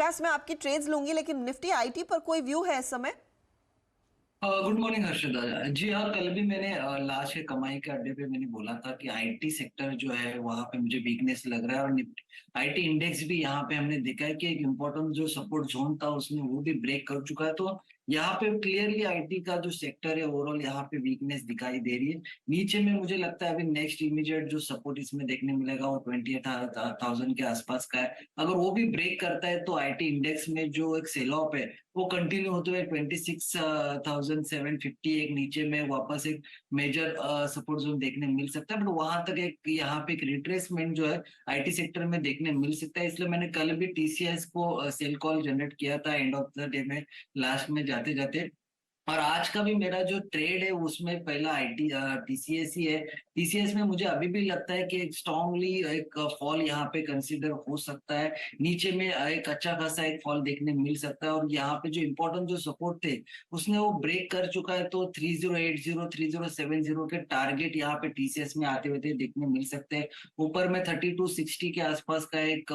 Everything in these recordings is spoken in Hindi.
विकास, मैं आपकी ट्रेड्स लूंगी, लेकिन निफ्टी आईटी पर कोई व्यू है इस समय? गुड मॉर्निंग हर्षदा जी। हाँ, कल भी मैंने लास्ट के कमाई के अड्डे पे मैंने बोला था कि आईटी सेक्टर जो है वहां पे मुझे वीकनेस लग रहा है, और निफ्टी आईटी इंडेक्स भी यहाँ पे हमने देखा है कि एक इम्पोर्टेंट जो सपोर्ट जोन था उसने वो भी ब्रेक कर चुका है। तो यहाँ पे क्लियरली आईटी का जो सेक्टर है ओवरऑल यहाँ पे वीकनेस दिखाई दे रही है। नीचे में मुझे लगता है अभी नेक्स्ट इमीडिएट जो सपोर्ट इसमें देखने मिलेगा वो 28,000 के आसपास का है। अगर वो भी ब्रेक करता है तो आईटी इंडेक्स में जो एक सेल ऑफ है वो कंटिन्यू होते हुए 26,750 एक नीचे में वापस एक मेजर सपोर्ट जोन देखने मिल सकता है। बट वहां तक एक यहाँ पे एक रिट्रेसमेंट जो है आईटी सेक्टर में देखने मिल सकता है। इसलिए मैंने कल भी टीसीएस को सेल कॉल जनरेट किया था एंड ऑफ द डे में, लास्ट में जाते जाते। और आज का भी मेरा जो ट्रेड है उसमें पहला आईटी टीसीएस ही है। टीसीएस में मुझे अभी भी लगता है कि एक स्ट्रांगली एक फॉल यहाँ पे कंसीडर हो सकता है। नीचे में एक अच्छा खासा एक फॉल देखने मिल सकता है, और यहाँ पे जो इम्पोर्टेंट जो सपोर्ट थे उसने वो ब्रेक कर चुका है। तो 3080 3070 के टारगेट यहाँ पे टीसीएस में आते हुए देखने मिल सकते हैं। ऊपर में 3260 के आसपास का एक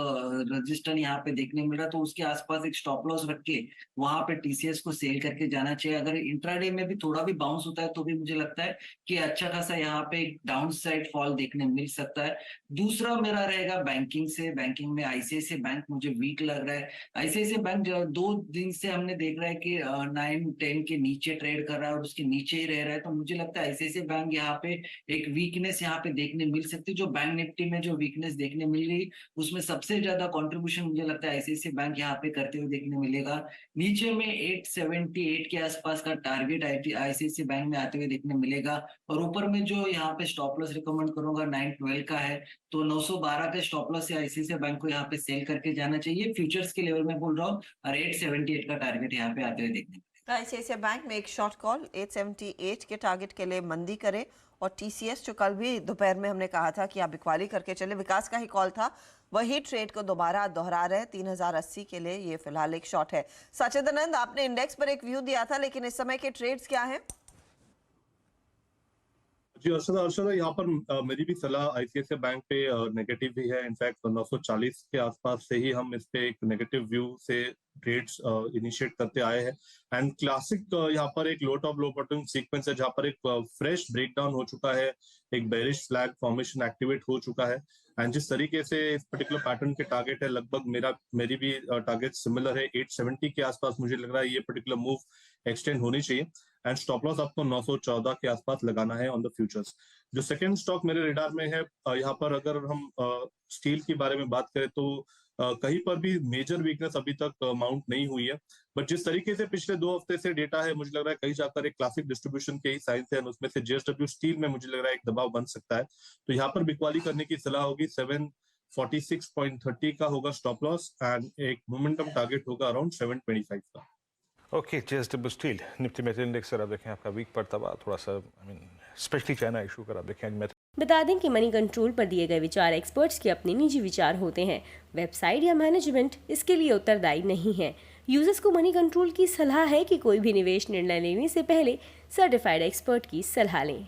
रजिस्टर यहाँ पे देखने मिल रहा है, तो उसके आसपास एक स्टॉप लॉस रख के वहां पे टीसीएस को सेल करके जाना चाहिए। अगर इंट्राडे में भी थोड़ा भी बाउंस होता है तो भी मुझे लगता है कि अच्छा खासा यहाँ पे एक डाउन साइड फॉल देखने मिल सकता है। दूसरा मेरा रहेगा बैंकिंग से। बैंकिंग में आईसीआईसीआई बैंक मुझे वीक लग रहा है। आईसीआईसीआई बैंक जो 2 दिन से हमने देख रहा है कि 9-10 के नीचे ट्रेड कर रहा है और उसके नीचे ही रह रहा है। तो मुझे लगता है आईसीआईसीआई बैंक यहाँ पे एक वीकनेस यहाँ पे देखने मिल सकती है। जो बैंक निफ्टी में जो वीकनेस देखने मिल रही उसमें सबसे ज्यादा कॉन्ट्रीब्यूशन मुझे लगता है आईसीआईसीआई बैंक यहाँ पे करते हुए देखने मिलेगा। नीचे में 878 के आसपास का टारगेट आईसीआईसीआई बैंक में आते हुए देखने मिलेगा। और ऊपर में जो यहाँ पे स्टॉप लॉस रिकमेंड करूंगा 912 का है, तो 912 का स्टॉप लॉस से आईसीआईसीआई बैंक को यहाँ पे सेल करके जाना चाहिए। फ्यूचर्स के लेवल में बोल रहा हूँ, और 878 का टारगेट यहाँ पे आते हुए देखने। आईसीआईसीआई बैंक में एक शॉर्ट कॉल 878 के टारगेट के लिए मंदी करे। और टीसीएस जो कल भी दोपहर में हमने कहा था कि आप बिकवाली करके चले, विकास का ही कॉल था, वही ट्रेड को दोबारा दोहरा रहे। 3080 के लिए ये फिलहाल एक शॉर्ट है। सचिदानंद, आपने इंडेक्स पर एक व्यू दिया था, लेकिन इस समय के ट्रेड्स क्या हैं? जी अर्शदा अर्शदा यहाँ पर मेरी भी सलाह आईसीआईसीआई बैंक पे नेगेटिव भी है। इनफैक्ट 940 के आसपास से ही हम इस पे एक नेगेटिव व्यू से ट्रेड्स इनिशिएट करते आए हैं। एंड क्लासिक यहाँ पर एक लो टॉप लो बॉटम सीक्वेंस है जहाँ पर एक फ्रेश ब्रेकडाउन हो चुका है, एक बेरिश फ्लैग फॉर्मेशन एक्टिवेट हो चुका है। एंड जिस तरीके से इस पर्टिकुलर पैटर्न के टारगेट है, लगभग मेरी भी टारगेट सिमिलर है 870 के आसपास। मुझे लग रहा है ये पर्टिकुलर मूव एक्सटेंड होनी चाहिए। एंड स्टॉप लॉस आपको 914 के आसपास लगाना है ऑन द फ्यूचर्स। जो सेकंड स्टॉक मेरे रेडार में है, यहाँ पर अगर हम स्टील के बारे में बात करें तो कहीं पर भी मेजर वीकनेस अभी तक माउंट नहीं हुई है। बट जिस तरीके से पिछले 2 हफ्ते से डेटा है, मुझे लग रहा है कहीं जाकर एक क्लासिक डिस्ट्रीब्यूशन के ही साइंस है, उसमें से जेएसडब्ल्यू स्टील में मुझे लग रहा है एक दबाव बन सकता है। तो यहाँ पर बिकवाली करने की सलाह होगी। 746.30 का होगा स्टॉप लॉस, एंड एक मोमेंटम टारगेट होगा अराउंड 725 का। Okay, JSW steel Nifty metal index sir आप देखें आपका वीक पड़ता हुआ थोड़ा सा, स्पेशली चाइना इशू कर आप देखें। बता दें कि मनी कंट्रोल पर दिए गए विचार एक्सपर्ट्स के अपने निजी विचार होते हैं। वेबसाइट या मैनेजमेंट इसके लिए उत्तरदायी नहीं है। यूजर्स को मनी कंट्रोल की सलाह है कि कोई भी निवेश निर्णय लेने से पहले सर्टिफाइड एक्सपर्ट की सलाह लें।